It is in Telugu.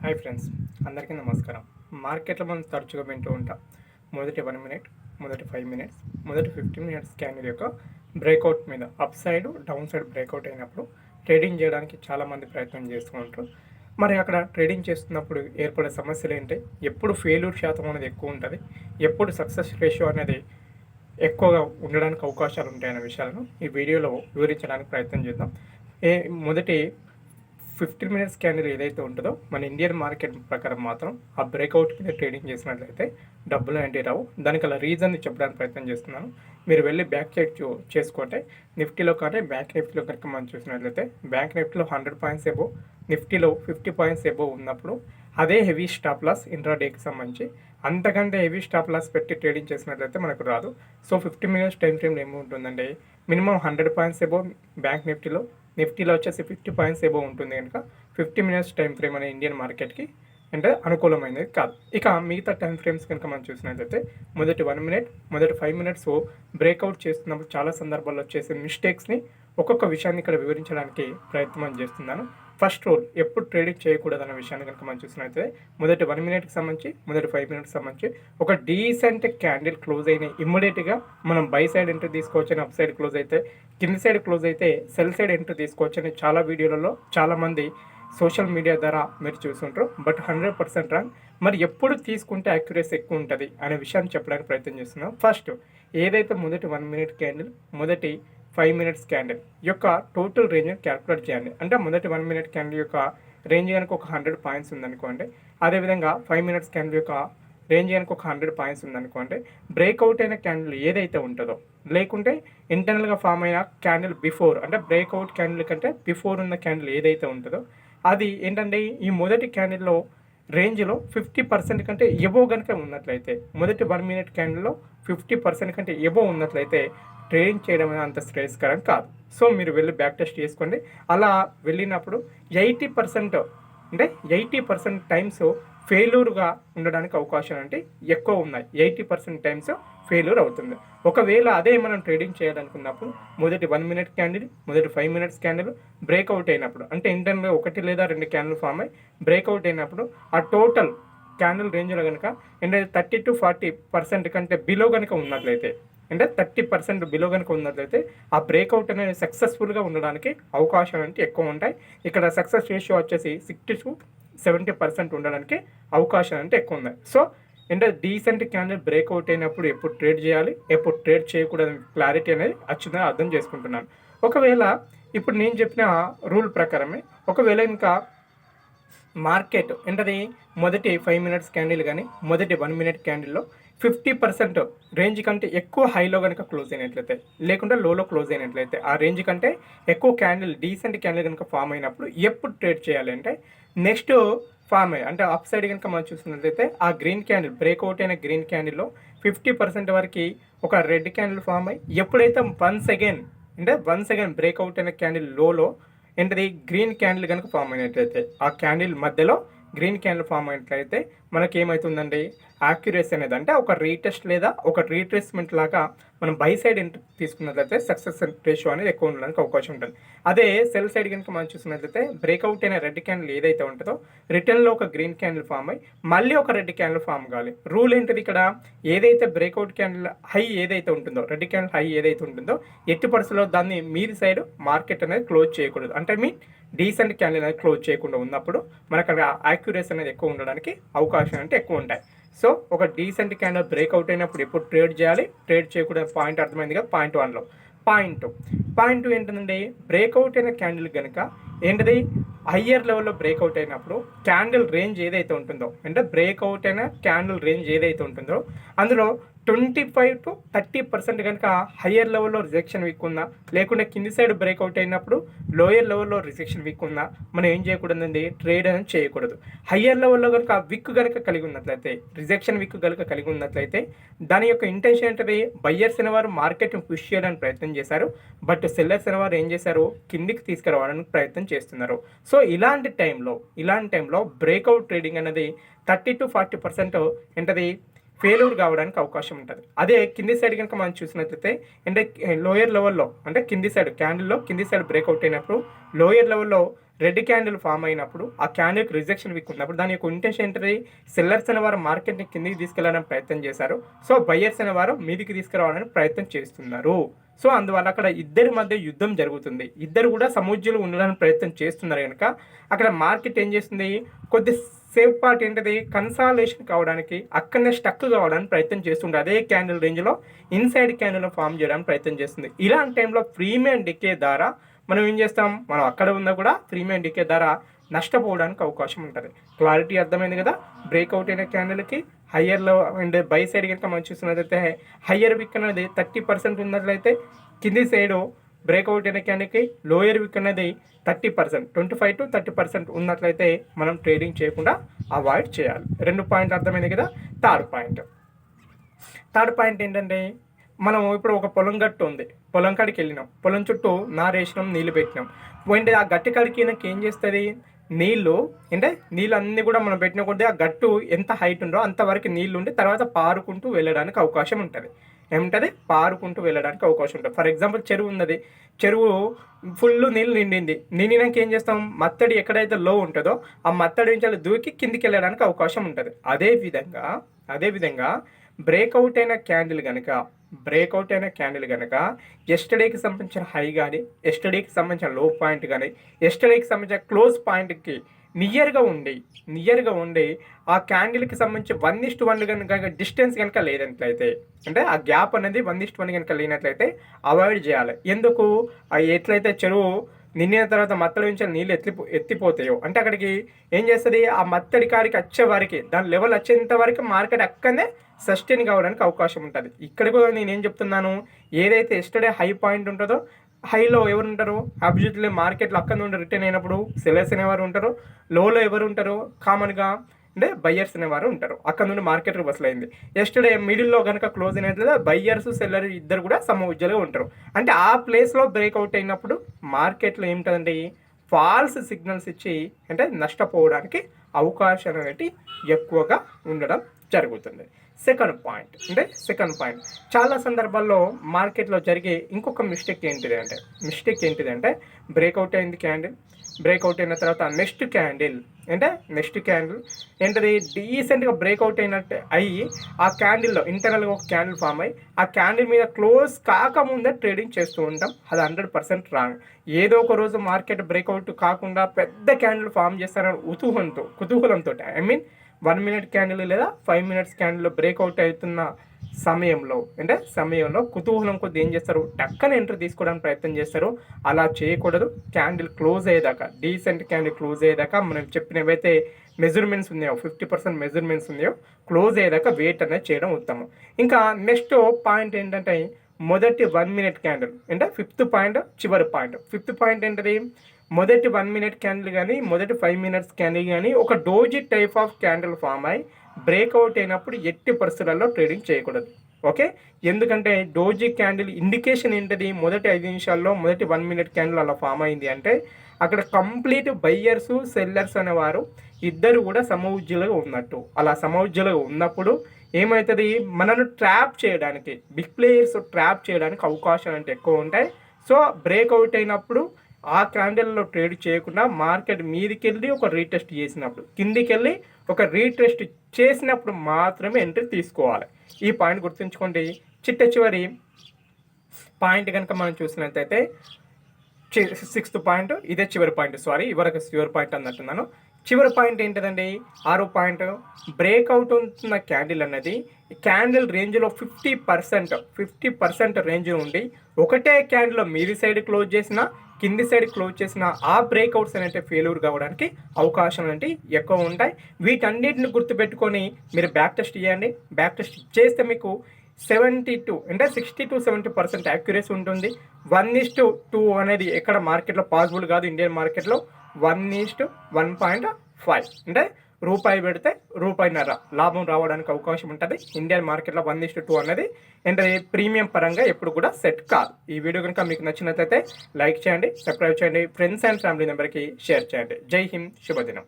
హాయ్ ఫ్రెండ్స్, అందరికీ నమస్కారం. మార్కెట్లో మనం తరచుగా వింటూ ఉంటాం. మొదటి 1 మినిట్, మొదటి 5 మినిట్స్, మొదటి 15 మినిట్స్ క్యాండిల్ యొక్క బ్రేక్అవుట్ మీద up side, down side breakout అయినప్పుడు ట్రేడింగ్ చేయడానికి చాలామంది ప్రయత్నం చేస్తూ ఉంటారు. మరి అక్కడ ట్రేడింగ్ చేస్తున్నప్పుడు ఏర్పడే సమస్యలు ఏంటి? ఎప్పుడు ఫెయిల్యూర్ శాతం అనేది ఎక్కువ ఉంటుంది, ఎప్పుడు సక్సెస్ రేషియో అనేది ఎక్కువగా ఉండడానికి అవకాశాలు ఉంటాయనే విషయాలను ఈ వీడియోలో వివరించడానికి ప్రయత్నం చేద్దాం. మొదటి 15 మినిట్స్ క్యాండిల్ ఏదైతే ఉంటుందో మన ఇండియన్ మార్కెట్ ప్రకారం మాత్రం ఆ బ్రేక్అవుట్ మీద ట్రేడింగ్ చేసినట్లయితే డబ్బులు అంటే రావు. దానికి అలా రీజన్ చెప్పడానికి ప్రయత్నం చేస్తున్నాను. మీరు వెళ్ళి బ్యాక్ చెక్ చేసుకుంటే నిఫ్టీలో కానీ బ్యాంక్ నిఫ్టీలో కనుక మనం చూసినట్లయితే బ్యాంక్ నిఫ్టీలో 100 పాయింట్స్ ఎబో, నిఫ్టీలో 50 పాయింట్స్ ఎబో ఉన్నప్పుడు అదే హెవీ స్టాప్ లాస్ ఇంట్రాడేకి సంబంధించి అంతకంటే హెవీ స్టాప్ లాస్ పెట్టి ట్రేడింగ్ చేసినట్లయితే మనకు రాదు. సో 50 మినిట్స్ టైం ఫ్రేమ్ ఏముంటుందండి, మినిమం 100 పాయింట్స్ ఎబో బ్యాంక్ నిఫ్టీలో వచ్చేసి 50 పాయింట్స్ ఎబో ఉంటుంది కనుక 50 మినిట్స్ టైం ఫ్రేమ్ అనే ఇండియన్ మార్కెట్కి అంటే అనుకూలమైనది కాదు. ఇక మిగతా టైం ఫ్రేమ్స్ కనుక మనం చూసినట్లయితే మొదటి 1 మినిట్, మొదటి 5 మినిట్స్ బ్రేక్అవుట్ చేస్తున్నప్పుడు చాలా సందర్భాల్లో చేసే మిస్టేక్స్ని ఒక్కొక్క విషయాన్ని ఇక్కడ వివరించడానికి ప్రయత్నం చేస్తున్నాను. ఫస్ట్ రూల్, ఎప్పుడు ట్రేడింగ్ చేయకూడదన్న విషయాన్ని కనుక మనం చూసినట్లయితే మొదటి 1 మినిట్కి సంబంధించి, మొదటి 5 మినిట్కి సంబంధించి ఒక డీసెంట్ క్యాండిల్ క్లోజ్ అయిన ఇమ్మీడియట్గా మనం బై సైడ్ ఎంట్రీ తీసుకోవచ్చని, అప్ సైడ్ క్లోజ్ అయితే, కింది సైడ్ క్లోజ్ అయితే సెల్ సైడ్ ఎంట్రీ తీసుకోవచ్చని చాలా వీడియోలలో చాలామంది సోషల్ మీడియా ద్వారా మీరు చూసుంటారు. But 100% wrong. మరి ఎప్పుడు తీసుకుంటే యాక్యురసీ ఎక్కువ ఉంటుంది అనే విషయాన్ని చెప్పడానికి ప్రయత్నం చేస్తున్నాం. ఫస్ట్, ఏదైతే మొదటి 1 మినిట్ క్యాండిల్, మొదటి 5 మినిట్స్ క్యాండిల్ యొక్క టోటల్ రేంజ్ క్యాల్కులేట్ చేయండి. అంటే మొదటి 1 మినిట్ క్యాండిల్ యొక్క రేంజ్ కనుక ఒక 100 పాయింట్స్ ఉందనుకోండి, అదేవిధంగా 5 మినిట్స్ క్యాండిల్ యొక్క రేంజ్ కనుక ఒక 100 పాయింట్స్ ఉందనుకోండి, బ్రేక్అవుట్ అయిన క్యాండిల్ ఏదైతే ఉంటుందో, లేకుంటే ఇంటర్నల్గా ఫామ్ అయిన క్యాండిల్ బిఫోర్, అంటే బ్రేక్అవుట్ క్యాండిల్ కంటే బిఫోర్ ఉన్న క్యాండిల్ ఏదైతే ఉంటుందో అది ఏంటంటే ఈ మొదటి క్యాండిల్లో రేంజ్లో 50% కంటే ఎబో కనుక ఉన్నట్లయితే, మొదటి 1 మినిట్ క్యాండిల్లో 50% కంటే ఎబో ఉన్నట్లయితే ట్రేడింగ్ చేయడం అంత శ్రేయస్కరం కాదు. సో మీరు వెళ్ళి బ్యాక్ టెస్ట్ చేసుకోండి. అలా వెళ్ళినప్పుడు 80% అంటే 80% టైమ్స్ ఫెయిల్యూర్గా ఉండడానికి అవకాశం అంటే ఎక్కువ ఉన్నాయి. 80% టైమ్స్ ఫెయిల్యూర్ అవుతుంది. ఒకవేళ అదే మనం ట్రేడింగ్ చేయాలనుకున్నప్పుడు మొదటి 1 మినిట్ క్యాండిల్, మొదటి 5 మినిట్స్ క్యాండిల్ బ్రేక్అవుట్ అయినప్పుడు, అంటే ఇంటర్నల్గా 1 లేదా 2 క్యాండిల్ ఫామ్ అయ్యి బ్రేక్అవుట్ అయినప్పుడు ఆ టోటల్ క్యాండిల్ రేంజ్లో కనుక అంటే 30 to 40% కంటే బిలో కనుక ఉన్నట్లయితే, అంటే 30% బిలో కనుక ఉన్నట్లయితే ఆ బ్రేక్అవుట్ అనేది సక్సెస్ఫుల్గా ఉండడానికి అవకాశాలు అంటే ఎక్కువ ఉంటాయి. ఇక్కడ సక్సెస్ రేషియో వచ్చేసి 60 to 70% ఉండడానికి అవకాశాలు అంటే ఎక్కువ ఉన్నాయి. సో అంటే డీసెంట్ క్యాండిల్ బ్రేక్అవుట్ అయినప్పుడు ఎప్పుడు ట్రేడ్ చేయాలి, ఎప్పుడు ట్రేడ్ చేయకూడదని క్లారిటీ అనేది ఖచ్చితంగా అర్థం చేసుకుంటున్నాను. ఒకవేళ ఇప్పుడు నేను చెప్పిన రూల్ ప్రకారమే ఒకవేళ ఇంకా మార్కెట్ ఏంటది మొదటి 5 మినిట్స్ క్యాండిల్ కానీ మొదటి 1 మినిట్ క్యాండిల్లో 50% రేంజ్ కంటే ఎక్కువ హైలో కనుక క్లోజ్ అయినట్లయితే, లేకుంటే లోలో క్లోజ్ అయినట్లయితే, ఆ రేంజ్ కంటే ఎక్కువ క్యాండిల్ డీసెంట్ క్యాండిల్ కనుక ఫామ్ అయినప్పుడు ఎప్పుడు ట్రేడ్ చేయాలి అంటే నెక్స్ట్ ఫామ్ అయ్యి అంటే అప్ సైడ్ కనుక మనం చూసినట్లయితే ఆ గ్రీన్ క్యాండిల్ బ్రేక్అవుట్ అయిన గ్రీన్ క్యాండిల్లో 50% వరకు ఒక రెడ్ క్యాండిల్ ఫామ్ అయ్యి ఎప్పుడైతే వన్స్ అగైన్ బ్రేక్అవుట్ అయిన క్యాండిల్ లోలో ఏంటది గ్రీన్ క్యాండిల్ కనుక ఫామ్ అయినట్లయితే, ఆ క్యాండిల్ మధ్యలో గ్రీన్ క్యాండిల్ ఫామ్ అయినట్లయితే మనకి ఏమవుతుందండి, యాక్యురసీ అనేది అంటే ఒక రీటెస్ట్ లేదా ఒక రీట్రేస్మెంట్ లాగా మనం బై సైడ్ ఎంట్రీ తీసుకున్నట్లయితే సక్సెస్ రేషియో అనేది ఎక్కువ ఉండడానికి అవకాశం ఉంటుంది. అదే సెల్ సైడ్ కనుక మనం చూసినట్లయితే బ్రేక్అవుట్ అయిన రెడ్ క్యాండిల్ ఏదైతే ఉంటుందో రిటర్న్లో ఒక గ్రీన్ క్యాండిల్ ఫామ్ అయ్యి మళ్ళీ ఒక రెడ్ క్యాండిల్ ఫామ్ కావాలి. రూల్ ఏంటిది ఇక్కడ, ఏదైతే బ్రేక్అవుట్ క్యాండిల్ హై ఏదైతే ఉంటుందో, రెడ్ క్యాండిల్ హై ఏదైతే ఉంటుందో ఎట్టి పరిస్థితుల్లో దాన్ని మీరు సైడ్ మార్కెట్ అనేది క్లోజ్ చేయకూడదు. అంటే మీ డీసెంట్ క్యాండిల్ అనేది క్లోజ్ చేయకుండా ఉన్నప్పుడు మనకు యాక్యురసీ అనేది ఎక్కువ ఉండడానికి అవకాశం అంటే ఎక్కువ ఉంటాయి. సో ఒక డీసెంట్ క్యాండిల్ బ్రేక్అవుట్ అయినప్పుడు ఎప్పుడు ట్రేడ్ చేయాలి, ట్రేడ్ చేయకూడదు పాయింట్ అర్థమైంది కదా. పాయింట్ 2 ఏంటంటే బ్రేక్అవుట్ అయిన క్యాండిల్ కనుక ఏంటిది హయ్యర్ లెవెల్లో బ్రేక్అవుట్ అయినప్పుడు క్యాండిల్ రేంజ్ ఏదైతే ఉంటుందో, అంటే బ్రేక్అవుట్ అయిన క్యాండిల్ రేంజ్ ఏదైతే ఉంటుందో అందులో 25 to 30% కనుక హయ్యర్ లెవెల్లో రిజెక్షన్ వీక్ ఉందా, లేకుంటే కింది సైడ్ బ్రేక్అవుట్ అయినప్పుడు లోయర్ లెవెల్లో రిజెక్షన్ వీక్ ఉందా, మనం ఏం చేయకూడదండి, ట్రేడ్ అనేది చేయకూడదు. హయ్యర్ లెవెల్లో కనుక విక్ కనుక కలిగి ఉన్నట్లయితే, రిజెక్షన్ విక్ కనుక కలిగి ఉన్నట్లయితే దాని యొక్క ఇంటెన్షన్ ఏంటది, బయ్యర్స్ అనేవారు మార్కెట్ని పుష్ చేయడానికి ప్రయత్నం చేశారు, బట్ సెల్లర్స్ అనేవారు ఏం చేశారు, కిందికి తీసుకురావడానికి ప్రయత్నం చేస్తున్నారు. సో ఇలాంటి టైంలో బ్రేక్అవుట్ ట్రేడింగ్ అనేది 30 to 40% ఏంటది ఫెయిల్యూర్ కావడానికి అవకాశం ఉంటుంది. అదే కింది సైడ్ కనుక మనం చూసినట్లయితే అంటే లోయర్ లెవెల్లో అంటే కింది సైడ్ క్యాండిల్లో కింది సైడ్ బ్రేక్అవుట్ అయినప్పుడు లోయర్ లెవెల్లో రెడ్ క్యాండిల్ ఫామ్ అయినప్పుడు ఆ క్యాండిల్కి రిజెక్షన్ వీక్ ఉన్నప్పుడు దాని యొక్క ఇంటెన్షన్ ఏంటది, సెల్లర్స్ అనే వారు మార్కెట్ని కిందికి తీసుకెళ్లడానికి ప్రయత్నం చేశారు. సో బయ్యర్స్ అనే వారు మీదికి తీసుకురావడానికి ప్రయత్నం చేస్తున్నారు. సో అందువల్ల అక్కడ ఇద్దరి మధ్య యుద్ధం జరుగుతుంది. ఇద్దరు కూడా సముద్రంలో ఉండడానికి ప్రయత్నం చేస్తున్నారు కనుక అక్కడ మార్కెట్ ఏం చేస్తుంది, కొద్ది సేఫ్ పార్ట్ ఏంటిది, కన్సాలేషన్ కావడానికి అక్కడనే స్టక్ కావడానికి ప్రయత్నం చేస్తుంది. అదే క్యాండిల్ రేంజ్లో ఇన్సైడ్ క్యాండిల్ ఫామ్ చేయడానికి ప్రయత్నం చేస్తుంది. ఇలాంటి టైంలో ప్రీమియం డికే ద్వారా మనం ఏం చేస్తాం, మనం అక్కడ ఉన్నా కూడా ప్రీమియం డికే ద్వారా నష్టపోవడానికి అవకాశం ఉంటుంది. క్లారిటీ అర్థమైంది కదా. బ్రేక్అవుట్ అయిన క్యాండిల్కి హయ్యర్లో అండ్ బై సైడ్ కనుక మనం చూస్తున్నట్లయితే హయ్యర్ విక్ అనేది 30% ఉన్నట్లయితే, కింది సైడు బ్రేక్అవుట్ అయిన క్యాండిల్కి లోయర్ విక్ అనేది 30%, 25 to 30% ఉన్నట్లయితే మనం ట్రేడింగ్ చేయకుండా అవాయిడ్ చేయాలి. 2 పాయింట్లు అర్థమైంది కదా. థర్డ్ పాయింట్ ఏంటంటే, మనం ఇప్పుడు ఒక పొలం గట్టు ఉంది, పొలం కాడికి వెళ్ళినాం, పొలం చుట్టూ నారేసినాం, నీళ్ళు పెట్టినాం. అంటే ఆ గట్టి కాడికి నాకు ఏం చేస్తుంది, నీళ్ళు అన్నీ కూడా మనం పెట్టిన కొద్దీ ఆ గట్టు ఎంత హైట్ ఉందో అంతవరకు నీళ్ళు ఉండి తర్వాత పారుకుంటూ వెళ్ళడానికి అవకాశం ఉంటుంది. పారుకుంటూ వెళ్ళడానికి అవకాశం ఉంటుంది. ఫర్ ఎగ్జాంపుల్ చెరువు ఉన్నది, చెరువు ఫుల్ నీళ్ళు నిండినాక ఏం చేస్తాం, మత్తడి ఎక్కడైతే లో ఉంటుందో ఆ మత్తడి నుంచి అలా దూకి కిందికి వెళ్ళడానికి అవకాశం ఉంటుంది. అదేవిధంగా బ్రేక్అవుట్ అయిన క్యాండిల్ కనుక ఎస్టర్డేకి సంబంధించిన హై కానీ, ఎస్టర్డేకి సంబంధించిన లో పాయింట్ కానీ, ఎస్టర్డేకి సంబంధించిన క్లోజ్ పాయింట్కి నియర్గా ఉండి ఆ క్యాండిల్కి సంబంధించి 1:1 కనుక డిస్టెన్స్ కనుక లేనట్లయితే, అంటే ఆ గ్యాప్ అనేది 1:1 కనుక లేనట్లయితే అవాయిడ్ చేయాలి. ఎందుకు, ఎట్లయితే చెరువు నిండిన తర్వాత మత్తడి నుంచి నీళ్ళు ఎత్తిపోతాయో అంటే అక్కడికి ఏం చేస్తుంది, ఆ మత్తడి కాడికి వచ్చే వారికి దాని లెవెల్ వచ్చేంత వరకు మార్కెట్ అక్కడనే సస్టైన్ కావడానికి అవకాశం ఉంటుంది. ఇక్కడ కూడా నేనేం చెప్తున్నాను, ఏదైతే ఎస్టర్డే హై పాయింట్ ఉంటుందో, హైలో ఎవరు ఉంటారు, అబ్జెక్ట్లీ మార్కెట్లో అక్కడ నుండి రిటర్న్ అయినప్పుడు సెల్లర్స్ అనేవారు ఉంటారు, లోలో ఎవరు ఉంటారు, కామన్గా అంటే బయ్యర్స్ అనేవారు ఉంటారు. అక్కడ నుండి మార్కెట్ రివర్సల్ అయింది. ఎస్టర్డే మిడిల్లో కనుక క్లోజ్ అయినట్లయితే బయ్యర్స్ సెల్లర్ ఇద్దరు కూడా సమవుజ్జలుగా ఉంటారు. అంటే ఆ ప్లేస్లో బ్రేక్అవుట్ అయినప్పుడు మార్కెట్లో ఏమిటంటే ఫాల్స్ సిగ్నల్స్ ఇచ్చి అంటే నష్టపోవడానికి అవకాశాలు అనేవి ఎక్కువగా ఉండడం జరుగుతుంది. సెకండ్ పాయింట్ చాలా సందర్భాల్లో మార్కెట్లో జరిగే ఇంకొక మిస్టేక్ ఏంటిదంటే బ్రేక్అవుట్ అయింది క్యాండిల్, బ్రేక్అవుట్ అయిన తర్వాత నెక్స్ట్ క్యాండిల్ ఏంటది, డీసెంట్గా బ్రేక్అవుట్ అయినట్టు అయ్యి ఆ క్యాండిల్లో ఇంటర్నల్గా ఒక క్యాండిల్ ఫామ్ అయ్యి ఆ క్యాండిల్ మీద క్లోజ్ కాకముందే ట్రేడింగ్ చేస్తూ ఉంటాం. అది 100% రాంగ్. ఏదో ఒక రోజు మార్కెట్ బ్రేక్అవుట్ కాకుండా పెద్ద క్యాండిల్ ఫామ్ చేస్తారని కుతూహలంతో 1 minute క్యాండిల్ లేదా 5 minutes క్యాండిల్ బ్రేక్అవుట్ అవుతున్న సమయంలో కుతూహలం కొద్ది ఏం చేస్తారు, టక్కన ఎంట్రీ తీసుకోవడానికి ప్రయత్నం చేస్తారు. అలా చేయకూడదు. క్యాండిల్ క్లోజ్ అయ్యేదాకా, డీసెంట్ క్యాండిల్ క్లోజ్ అయ్యేదాకా మనం చెప్పినవైతే మెజర్మెంట్స్ ఉన్నాయో 50% మెజర్మెంట్స్ ఉన్నాయో క్లోజ్ అయ్యేదాకా వెయిట్ అనేది చేయడం ఉత్తమం. ఇంకా నెక్స్ట్ పాయింట్ ఏంటంటే మొదటి 1 minute క్యాండిల్ అంటే ఫిఫ్త్ పాయింట్ ఏంటది, మొదటి 1 minute క్యాండిల్ కానీ మొదటి 5 minutes క్యాండిల్ కానీ ఒక doji type of candle form అయ్యి బ్రేక్అవుట్ అయినప్పుడు ఎట్టి పరిస్థితులలో ట్రేడింగ్ చేయకూడదు. ఓకే, ఎందుకంటే డోజీ క్యాండిల్ ఇండికేషన్ ఏంటది, మొదటి 5 నిమిషాల్లో మొదటి 1 minute క్యాండిల్ అలా ఫామ్ అయింది అంటే అక్కడ కంప్లీట్ బయ్యర్స్ సెల్లర్స్ అనేవారు ఇద్దరు కూడా సమవుజ్జులుగా ఉన్నట్టు. అలా సమవుజ్జులుగా ఉన్నప్పుడు ఏమవుతుంది, మనను ట్రాప్ చేయడానికి, బిగ్ ప్లేయర్స్ ట్రాప్ చేయడానికి అవకాశాలు అంటే ఎక్కువ ఉంటాయి. సో బ్రేక్అవుట్ అయినప్పుడు ఆ క్యాండిల్లో ట్రేడ్ చేయకుండా మార్కెట్ మీదికి వెళ్ళి ఒక రీటెస్ట్ చేసినప్పుడు, కిందికి వెళ్ళి ఒక రీటెస్ట్ చేసినప్పుడు మాత్రమే ఎంట్రీ తీసుకోవాలి. ఈ పాయింట్ గుర్తుంచుకోండి. చివరి పాయింట్ కనుక మనం చూసినట్లయితే 6th పాయింట్, ఇదే చివరి పాయింట్, ఇవరకు చివరి పాయింట్ అన్నట్టున్నాను. చివరి పాయింట్ ఏంటిదండి, 6వ పాయింట్, బ్రేక్అవుట్ అవుతున్న క్యాండిల్ అన్నది క్యాండిల్ రేంజ్లో 50% రేంజ్ ఉండి ఒకటే క్యాండిల్లో మీది సైడ్ క్లోజ్ చేసిన కింది సైడ్ క్లోజ్ చేసిన ఆ బ్రేక్అవుట్స్ అనేవి ఫెయిల్యూర్ కావడానికి అవకాశాలు అంటే ఎక్కువ ఉంటాయి. వీటన్నిటిని గుర్తుపెట్టుకొని మీరు బ్యాక్ టెస్ట్ చేయండి. బ్యాక్ టెస్ట్ చేస్తే మీకు 60 to 70% యాక్యురసీ ఉంటుంది. 1:2 అనేది ఎక్కడ మార్కెట్లో పాసిబుల్ కాదు. ఇండియన్ మార్కెట్లో 1:1.5 అంటే రూపాయి పెడితే రూపాయిన్నర లాభం రావడానికి అవకాశం ఉంటుంది. ఇండియన్ మార్కెట్లో 1:2 అనేది అంటే ప్రీమియం పరంగా ఎప్పుడు కూడా సెట్ కాదు. ఈ వీడియో కనుక మీకు నచ్చినట్లయితే లైక్ చేయండి, సబ్స్క్రైబ్ చేయండి, ఫ్రెండ్స్ అండ్ ఫ్యామిలీ మెంబర్కి షేర్ చేయండి. జై హింద్, శుభదినం.